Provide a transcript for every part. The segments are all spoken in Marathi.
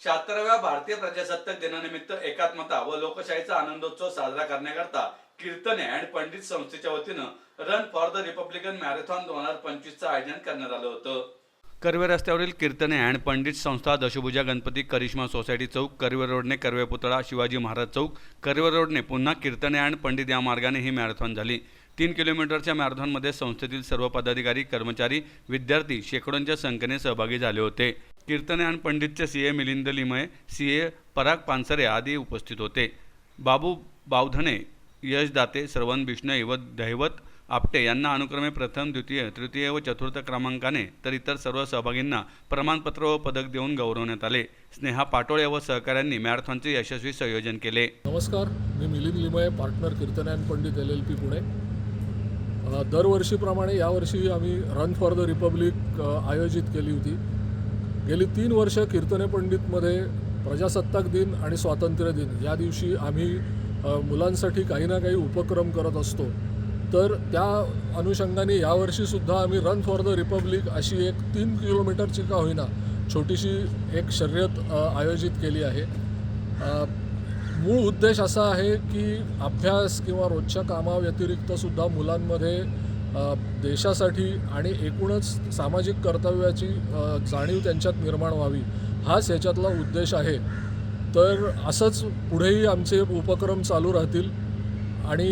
76व्या भारतीय प्रजासत्ताक दिनानिमित्त एकात्मता व लोकशाहीचा आनंदोत्सव साजरा करण्याकरता कीर्तने अँड पंडित संस्थेच्या वतीनं run for the republican marathon 2025चं आयोजन करण्यात आलं होतं। कर्वे रस्त्यावरील कीर्तने अँड पंडित संस्था, दशभुजा गणपती, करिश्मा सोसायटी चौक, कर्वे रोडने कर्वे पुतळा, शिवाजी महाराज चौक, कर्वे रोडने पुन्हा कीर्तने अँड पंडित या मार्गाने ही मॅरेथॉन झाली। 3 किलोमीटरच्या मॅरेथॉनमध्ये संस्थेतील सर्व पदाधिकारी, कर्मचारी, विद्यार्थी शेकडोंच्या संख्येने सहभागी झाले होते। कीर्तने अँड पंडितचे सीए मिलिंद लिमये, सीए पराग पानसरे आदी उपस्थित होते। बाबू बावधने, यश दाते, श्रवण बिष्णोई व दैवत आपटे यांना अनुक्रमे प्रथम, द्वितीय, तृतीय व चतुर्थ क्रमांकाने तर इतर सर्व सहभागींना प्रमाणपत्र व पदक देऊन गौरवण्यात आले। स्नेहा पाटोळे व सहकाऱ्यांनी मॅरेथॉनचे यशस्वी संयोजन केले। नमस्कार, मी Milind Limaye, partner Kirtane and Pandit LLP Pune. दरवर्षीप्रमाणे यावर्षी आम्ही रन फॉर द रिपब्लिक आयोजित केली होती। गेली 3 वर्ष कीर्तने पंडितमध्ये प्रजासत्ताक दिन आणि स्वातंत्र्य दिन या दिवशी आम्ही मुलांसाठी काही ना काही उपक्रम करत असतो। तर त्या अनुषंगाने यावर्षीसुद्धा आम्ही रन फॉर द रिपब्लिक अशी एक 3 किलोमीटरची का होईना छोटीशी एक शर्यत आयोजित केली आहे। मूळ उद्देश असा आहे की अभ्यास किंवा रोजच्या कामाव्यतिरिक्तसुद्धा मुलांमध्ये देशासाठी आणि एकूणच सामाजिक कर्तव्याची जाणीव त्यांच्यात निर्माण व्हावी, हाच याच्यातला उद्देश आहे। तर असंच पुढेही आमचे उपक्रम चालू राहतील आणि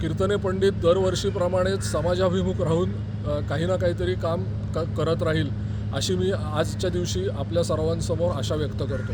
कीर्तने पंडित दरवर्षीप्रमाणेच समाजाभिमुख राहून काही ना काहीतरी काम करत राहील, अशी मी आजच्या दिवशी आपल्या सर्वांसमोर आशा व्यक्त करतो।